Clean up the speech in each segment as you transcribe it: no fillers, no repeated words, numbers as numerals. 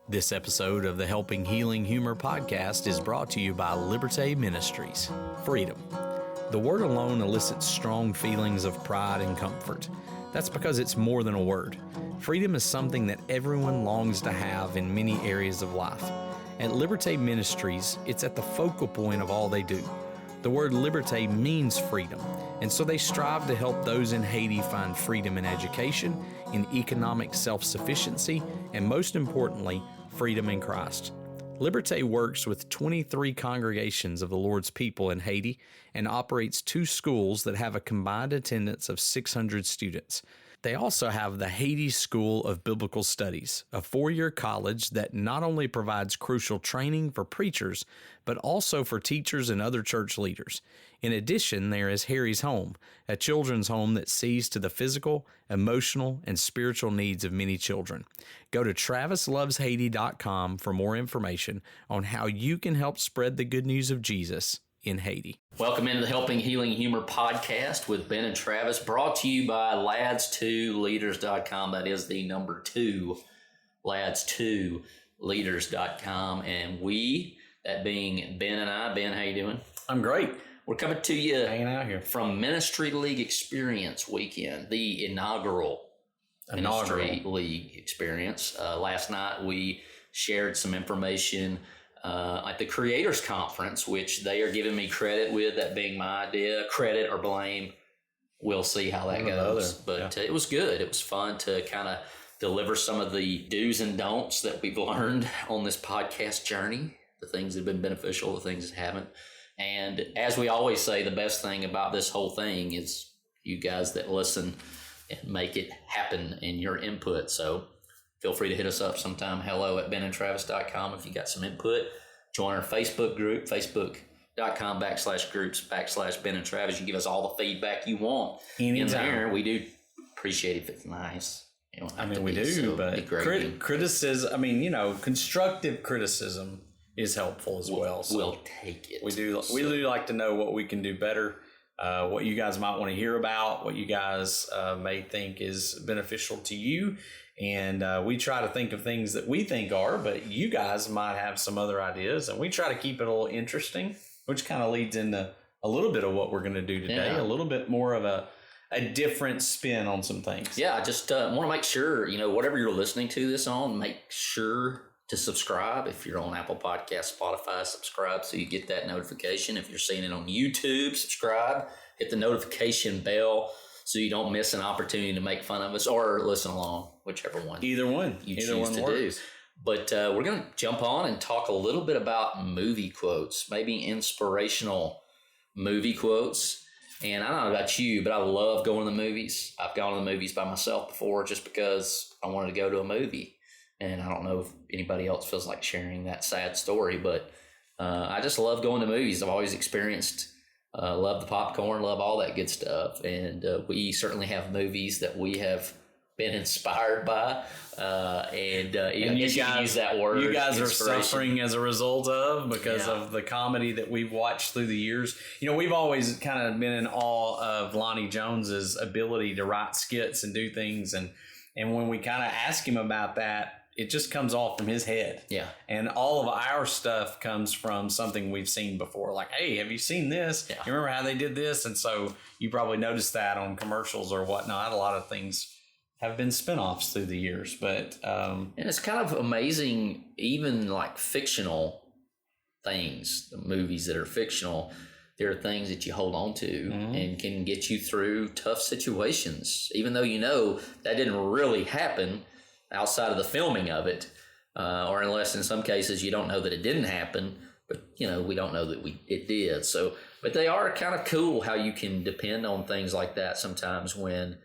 This episode of the Helping Healing Humor podcast is brought to you by Liberté Ministries. Freedom. The word alone elicits strong feelings of pride and comfort. That's because it's more than a word. Freedom is something that everyone longs to have in many areas of life. At Liberté Ministries, it's at the focal point of all they do. The word liberté means freedom, and so they strive to help those in Haiti find freedom in education, in economic self-sufficiency, and most importantly, freedom in Christ. Liberté works with 23 congregations of the Lord's people in Haiti and operates 2 schools that have a combined attendance of 600 students. They also have the Haiti School of Biblical Studies, a 4-year college that not only provides crucial training for preachers, but also for teachers and other church leaders. In addition, there is Harry's Home, a children's home that sees to the physical, emotional, and spiritual needs of many children. Go to TravisLovesHaiti.com for more information on how you can help spread the good news of Jesus in Haiti. Welcome into the Helping Healing Humor podcast with Ben and Travis, brought to you by lads2leaders.com. That is the number 2, lads2leaders.com. And we, that being Ben and I. Ben, how you doing? I'm great. We're coming to you hanging out here from Ministry League Experience Weekend, the inaugural Ministry League Experience. Last night we shared some information at the Creators Conference, which they are giving me credit with, that being my idea. Credit or blame, we'll see how that goes. But it was good. It was fun to kind of deliver some of the do's and don'ts that we've learned on this podcast journey, the things that have been beneficial, the things that haven't. And as we always say, the best thing about this whole thing is you guys that listen and make it happen in your input. So feel free to hit us up sometime. hello@benandtravis.com if you got some input. Join our Facebook group, facebook.com/groups/Ben and Travis. You can give us all the feedback you want. Anytime. In there, we do appreciate it if it's nice. We do, but criticism, constructive criticism is helpful as well. So we'll take it. We do like to know what we can do better, what you guys might want to hear about, what you guys may think is beneficial to you. And we try to think of things that we think are, but you guys might have some other ideas. And we try to keep it a little interesting, which kind of leads into a little bit of what we're going to do today, a little bit more of a different spin on some things. Yeah, I just want to make sure, whatever you're listening to this on, make sure to subscribe. If you're on Apple Podcasts, Spotify, subscribe so you get that notification. If you're seeing it on YouTube, subscribe. Hit the notification bell so you don't miss an opportunity to make fun of us or listen along, whichever one. Either one. You choose to do. But we're going to jump on and talk a little bit about movie quotes, maybe inspirational movie quotes. And I don't know about you, but I love going to the movies. I've gone to the movies by myself before just because I wanted to go to a movie. And I don't know if anybody else feels like sharing that sad story, but I just love going to movies. I've always experienced, love the popcorn, love all that good stuff. And we certainly have movies that we have been inspired by. And you guys use that word. You guys are suffering as a result of because of the comedy that we've watched through the years. We've always kind of been in awe of Lonnie Jones's ability to write skits and do things. And when we kind of ask him about that, it just comes off from his head. Yeah. And all of our stuff comes from something we've seen before. Like, hey, have you seen this? Yeah. You remember how they did this? And so you probably noticed that on commercials or whatnot. A lot of things have been spinoffs through the years. But and it's kind of amazing, even like fictional things, the movies that are fictional, there are things that you hold on to and can get you through tough situations, even though that didn't really happen outside of the filming of it, or unless in some cases you don't know that it didn't happen, but we don't know that it did. So, but they are kind of cool how you can depend on things like that sometimes when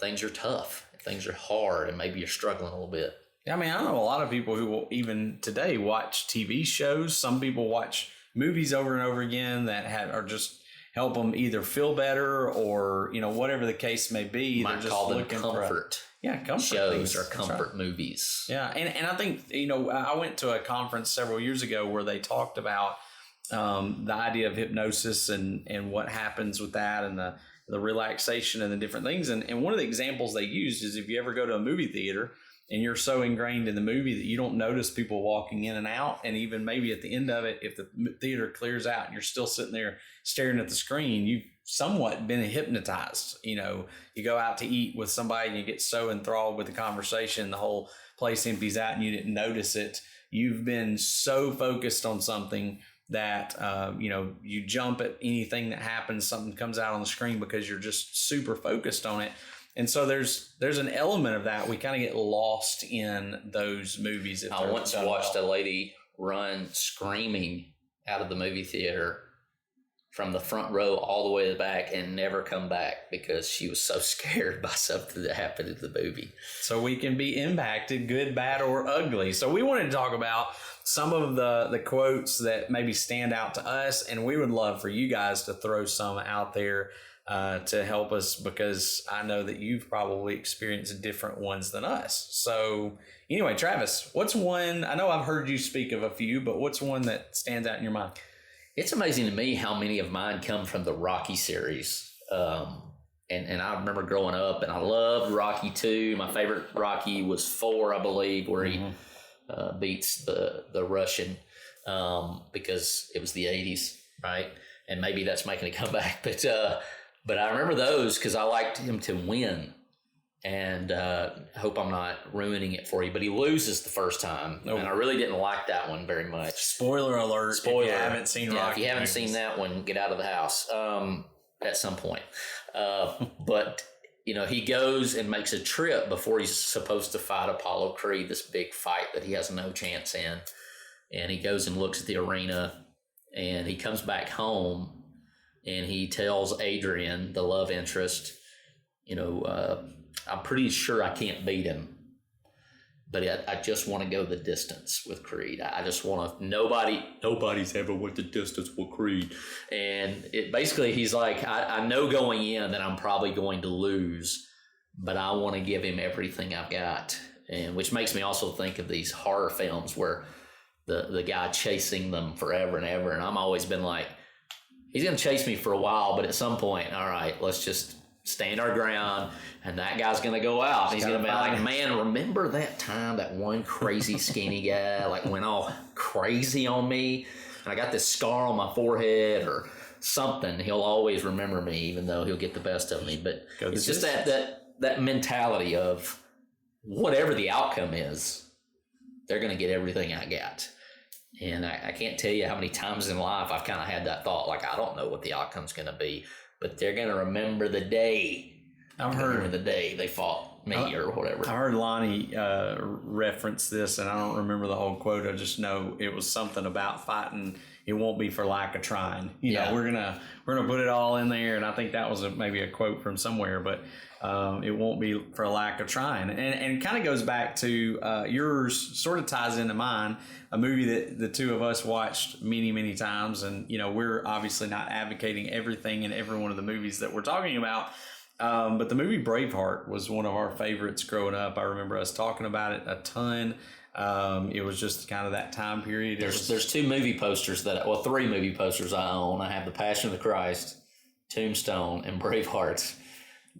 things are tough, things are hard, and maybe you're struggling a little bit. I know a lot of people who will even today watch TV shows. Some people watch movies over and over again that are just help them either feel better or whatever the case may be. Might They're just call them comfort. Comfort shows things. or comfort movies. Yeah, and I think I went to a conference several years ago where they talked about the idea of hypnosis and what happens with that and the relaxation and the different things. And one of the examples they used is if you ever go to a movie theater and you're so ingrained in the movie that you don't notice people walking in and out. And even maybe at the end of it, if the theater clears out and you're still sitting there staring at the screen, you've somewhat been hypnotized. You know, you go out to eat with somebody and you get so enthralled with the conversation, the whole place empties out and you didn't notice it. You've been so focused on something that, you jump at anything that happens, something comes out on the screen because you're just super focused on it. And so there's an element of that. We kind of get lost in those movies. I once watched a lady run screaming out of the movie theater from the front row all the way to the back and never come back because she was so scared by something that happened in the movie. So we can be impacted, good, bad, or ugly. So we wanted to talk about some of the quotes that maybe stand out to us, and we would love for you guys to throw some out there to help us, because I know that you've probably experienced different ones than us. So anyway, Travis, what's one? I know I've heard you speak of a few, but what's one that stands out in your mind? It's amazing to me how many of mine come from the Rocky series. And I remember growing up, and I loved Rocky 2. My favorite Rocky was 4, I believe, where he beats the Russian because it was the 80s, right? And maybe that's making a comeback. But I remember those because I liked him to win. And I hope I'm not ruining it for you, but he loses the first time. Nope. And I really didn't like that one very much. Spoiler alert. Spoiler. If you haven't seen Rocky. If you haven't seen that one, get out of the house at some point. But, he goes and makes a trip before he's supposed to fight Apollo Creed, this big fight that he has no chance in. And he goes and looks at the arena, and he comes back home, and he tells Adrian, the love interest, I'm pretty sure I can't beat him, but I just want to go the distance with Creed. I just want to, nobody's ever went the distance with Creed. And basically he's like, I know going in that I'm probably going to lose, but I want to give him everything I've got. And which makes me also think of these horror films where the guy chasing them forever and ever. And I'm always been like, he's going to chase me for a while, but at some point, all right, let's just stand our ground, and that guy's going to go out. And he's going to be like, man, remember that time that one crazy skinny guy went all crazy on me, and I got this scar on my forehead or something. He'll always remember me, even though he'll get the best of me. But it's just that mentality of whatever the outcome is, they're going to get everything I got. And I can't tell you how many times in life I've kind of had that thought, I don't know what the outcome's going to be, but they're going to remember the day. The day they fought me or whatever. I heard Lonnie reference this, and I don't remember the whole quote. I just know it was something about fighting. It won't be for lack of trying. We're gonna put it all in there, and I think that was maybe a quote from somewhere, but it won't be for lack of trying. And it kind of goes back to yours, sort of ties into mine, a movie that the two of us watched many, many times. And, we're obviously not advocating everything in every one of the movies that we're talking about. But the movie Braveheart was one of our favorites growing up. I remember us talking about it a ton. It was just kind of that time period. There's 2 movie posters three movie posters I own. I have The Passion of the Christ, Tombstone, and Braveheart.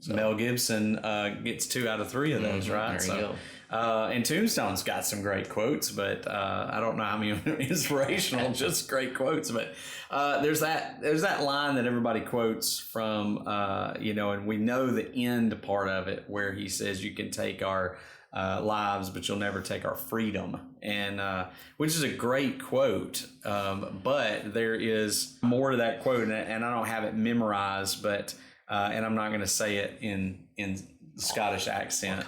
So Mel Gibson gets 2 out of 3 of those, right? There you go. And Tombstone's got some great quotes, but I don't know how many are inspirational, just great quotes. But there's that line that everybody quotes from, and we know the end part of it where he says, "You can take our lives, but you'll never take our freedom," and which is a great quote. But there is more to that quote, and I don't have it memorized, but and I'm not going to say it in Scottish accent.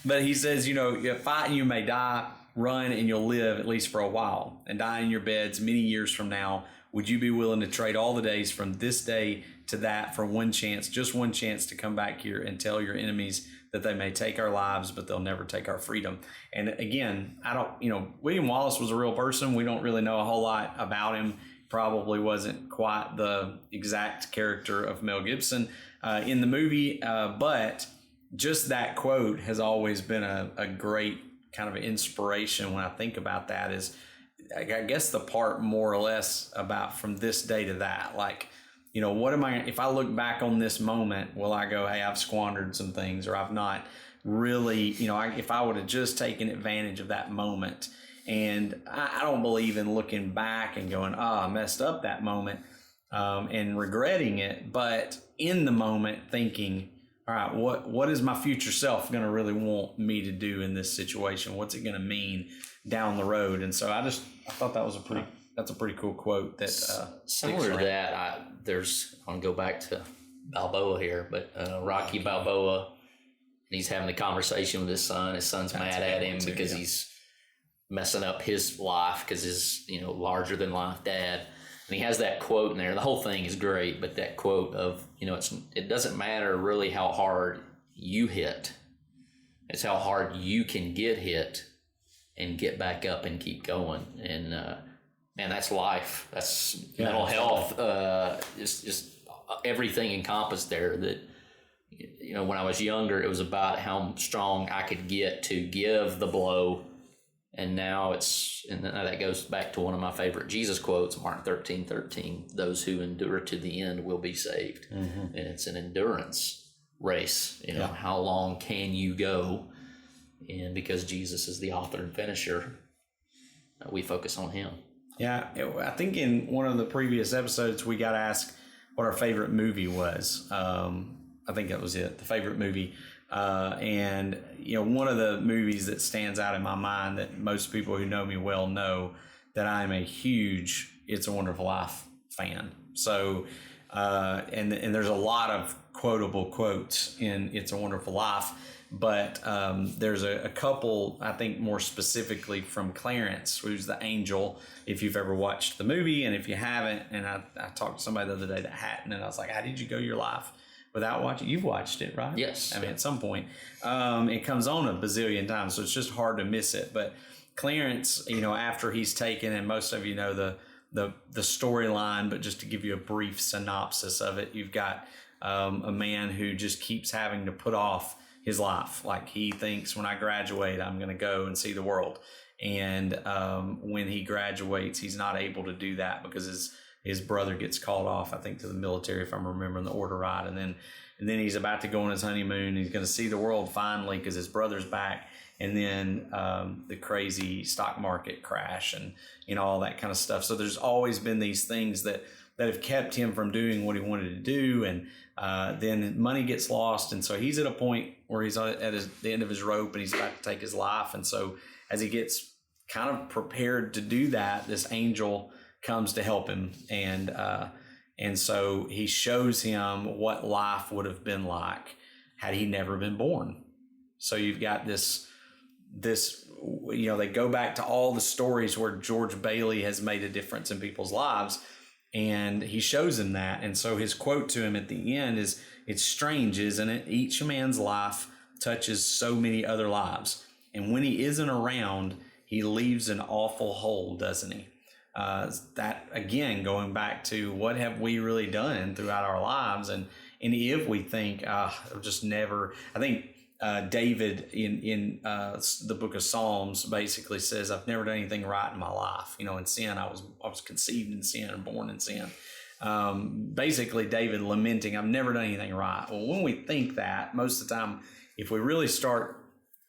But he says, you fight and you may die, run and you'll live at least for a while, and die in your beds many years from now. Would you be willing to trade all the days from this day to that for one chance, just one chance to come back here and tell your enemies that they may take our lives, but they'll never take our freedom? And again, William Wallace was a real person. We don't really know a whole lot about him. Probably wasn't quite the exact character of Mel Gibson in the movie, but just that quote has always been a great kind of inspiration when I think about that. Is I guess the part more or less about from this day to that, what am I, if I look back on this moment, will I go, hey, I've squandered some things, or I've not really, if I would have just taken advantage of that moment. And I don't believe in looking back and going, I messed up that moment, and regretting it. But in the moment thinking, all right, what is my future self going to really want me to do in this situation? What's it going to mean down the road? And so I thought that's a pretty cool quote that similar to that. I want to go back to Balboa here, but Rocky Balboa, he's having a conversation with his son. His son's mad at him because he's messing up his life because his larger than life dad. And he has that quote in there. The whole thing is great, but that quote of, it doesn't matter really how hard you hit. It's how hard you can get hit and get back up and keep going. And, man, that's life. That's mental health. Just everything encompassed there that, when I was younger, it was about how strong I could get to give the blow. And now that goes back to one of my favorite Jesus quotes, Mark 13:13, those who endure to the end will be saved. Mm-hmm. And it's an endurance race. How long can you go? And because Jesus is the author and finisher, we focus on him. Yeah, I think in one of the previous episodes, we got asked what our favorite movie was. I think that was it, the favorite movie. And one of the movies that stands out in my mind that most people who know me well know that I'm a huge It's a Wonderful Life fan. So, and there's a lot of quotable quotes in It's a Wonderful Life, but there's a couple, I think more specifically from Clarence, who's the angel, if you've ever watched the movie, and if you haven't, and I talked to somebody the other day that hadn't, and I was like, how did you go your life without watching? You've watched it, right? Yes. I mean, at some point, it comes on a bazillion times, so it's just hard to miss it. But Clarence, after he's taken, and most of you know the storyline, but just to give you a brief synopsis of it, you've got a man who just keeps having to put off his life. Like, he thinks, when I graduate, I'm going to go and see the world. And when he graduates, he's not able to do that because his brother gets called off, I think, to the military, if I'm remembering the order right. And then he's about to go on his honeymoon. He's going to see the world finally because his brother's back. And then the crazy stock market crash and all that kind of stuff. So there's always been these things that have kept him from doing what he wanted to do. And then money gets lost. And so he's at a point where he's at the end of his rope and he's about to take his life. And so as he gets kind of prepared to do that, this angel comes to help him, and so he shows him what life would have been like had he never been born. So you've got this they go back to all the stories where George Bailey has made a difference in people's lives, and he shows him that. And so his quote to him at the end is, "It's strange, isn't it? Each man's life touches so many other lives, and when he isn't around, he leaves an awful hole, doesn't he?" That again, going back to what have we really done throughout our lives, and if we think just never, I think David in the book of Psalms basically says, I've never done anything right in my life. In sin, I was conceived in sin and born in sin. Basically David lamenting, I've never done anything right. Well, when we think that, most of the time, if we really start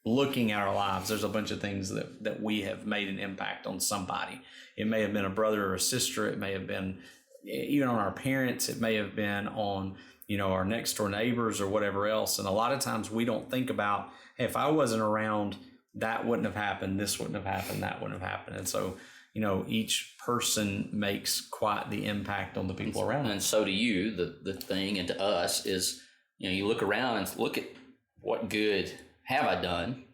looking at our lives, there's a bunch of things that we have made an impact on somebody. It may have been a brother or a sister. It may have been even on our parents. It may have been on, our next door neighbors or whatever else. And a lot of times we don't think about, hey, if I wasn't around, that wouldn't have happened. This wouldn't have happened. That wouldn't have happened. And so, each person makes quite the impact on the people around them. And so do you. The thing, and to us is, you look around and look at what good have I done?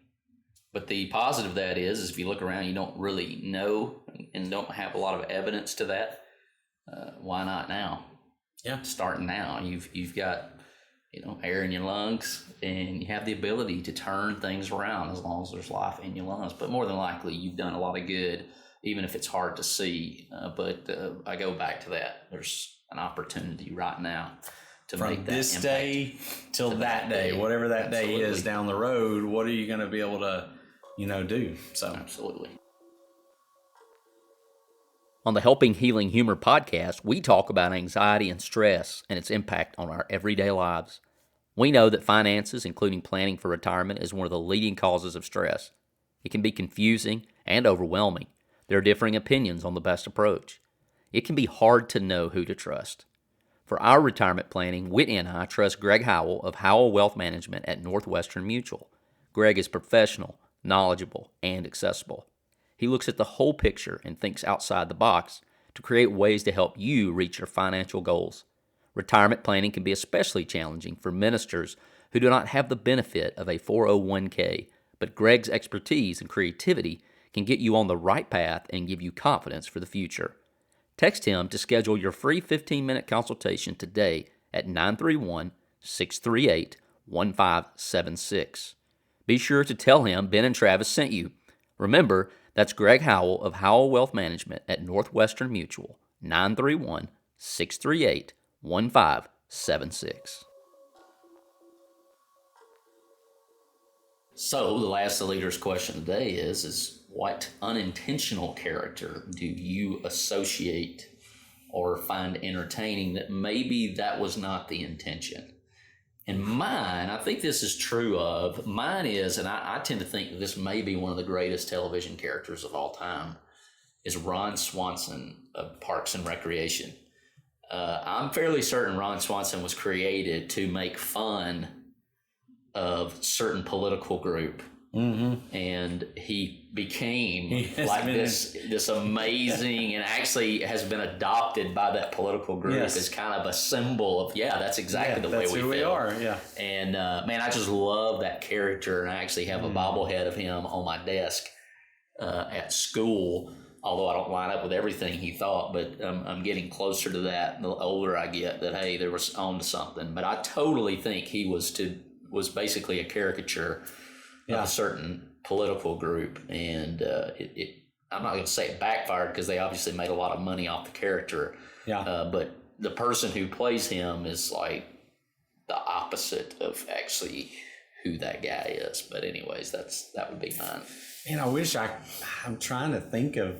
But the positive of that is if you look around, you don't really know and don't have a lot of evidence to that. Why not now? Yeah, starting now. You've got air in your lungs, and you have the ability to turn things around as long as there's life in your lungs. But more than likely, you've done a lot of good, even if it's hard to see. But I go back to that. There's an opportunity right now to from make that this impact day till that day, whatever that Absolutely. day is down the road. What are you going to be able to do? So absolutely. On the Helping Healing Humor podcast, we talk about anxiety and stress and its impact on our everyday lives. We know that finances, including planning for retirement, is one of the leading causes of stress. It can be confusing and overwhelming. There are differing opinions on the best approach. It can be hard to know who to trust. For our retirement planning, Whitney and I trust Greg Howell of Howell Wealth Management at Northwestern Mutual. Greg is professional, knowledgeable, and accessible. He looks at the whole picture and thinks outside the box to create ways to help you reach your financial goals. Retirement planning can be especially challenging for ministers who do not have the benefit of a 401k, but Greg's expertise and creativity can get you on the right path and give you confidence for the future. Text him to schedule your free 15-minute consultation today at 931-638-1576. Be sure to tell him Ben and Travis sent you. Remember, that's Greg Howell of Howell Wealth Management at Northwestern Mutual, 931-638-1576. So the last of the leader's question today is what unintentional character do you associate or find entertaining that maybe that was not the intention? And mine, I think this is true of, mine is, and I tend to think that this may be one of the greatest television characters of all time, is Ron Swanson of Parks and Recreation. I'm fairly certain Ron Swanson was created to make fun of certain political group. Mm-hmm. And he became this amazing, and actually has been adopted by that political group as kind of a symbol of, that's exactly the way we feel. We are, And man, I just love that character, and I actually have a bobblehead of him on my desk at school, although I don't line up with everything he thought, but I'm getting closer to that the older I get, that, hey, there was on to something. But I totally think he was basically a caricature of a certain political group, and I'm not going to say it backfired because they obviously made a lot of money off the character. But the person who plays him is like the opposite of actually who that guy is. But anyways, that would be mine. And I wish I'm trying to think of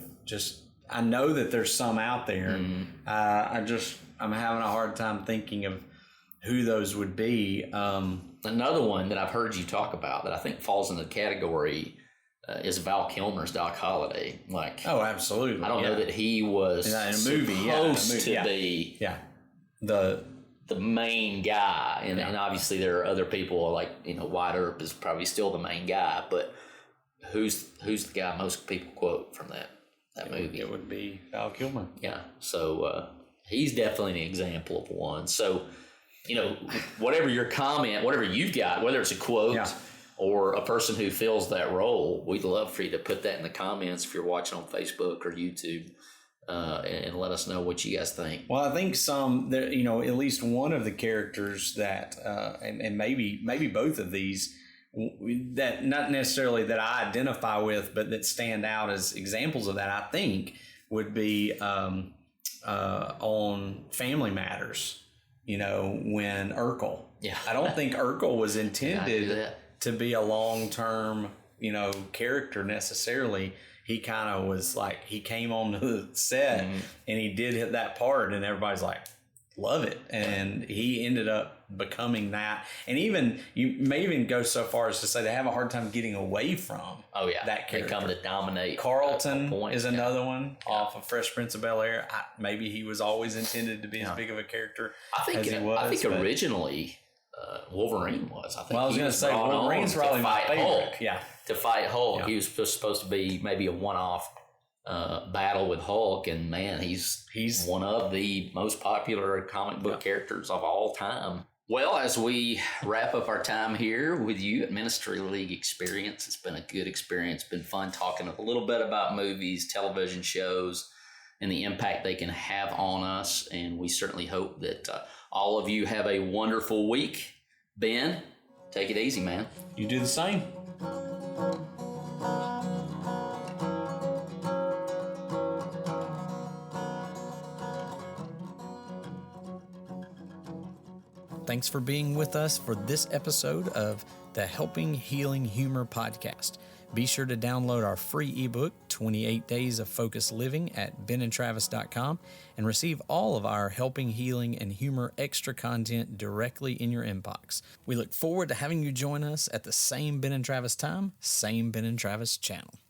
I know that there's some out there. Mm-hmm. I'm having a hard time thinking of who those would be. Another one that I've heard you talk about that I think falls in the category is Val Kilmer's Doc Holliday. Oh, absolutely. I don't know that he was in a movie supposed to be the main guy, and obviously there are other people like Wyatt Earp is probably still the main guy, but who's the guy most people quote from that movie? It would be Val Kilmer. Yeah, so he's definitely an example of one. So. Whatever your comment, whatever you've got, whether it's a quote or a person who fills that role, we'd love for you to put that in the comments if you're watching on Facebook or YouTube, and let us know what you guys think. Well, I think at least one of the characters that, and maybe both of these, that not necessarily that I identify with, but that stand out as examples of that, I think would be on Family Matters. When Urkel. I don't think Urkel was intended to be a long-term, character necessarily. He kind of was like, he came on the set and he did hit that part, and everybody's like, love it. And he ended up becoming that. And even, you may even go so far as to say they have a hard time getting away from that character. They come to dominate. Carlton is another one off of Fresh Prince of Bel-Air. Maybe he was always intended to be as big of a character as he was. I think originally Wolverine was. I was going to say Wolverine's probably my favorite. Hulk. To fight Hulk. He was supposed to be maybe a one-off battle with Hulk, and man, he's one of the most popular comic book characters of all time. Well, as we wrap up our time here with you at Ministry League Experience, it's been a good experience. It's been fun talking a little bit about movies, television shows, and the impact they can have on us. And we certainly hope that all of you have a wonderful week. Ben, take it easy, man. You do the same. Thanks for being with us for this episode of the Helping Healing Humor podcast. Be sure to download our free ebook, 28 Days of Focused Living, at benandtravis.com and receive all of our Helping Healing and Humor extra content directly in your inbox. We look forward to having you join us at the same Ben and Travis time, same Ben and Travis channel.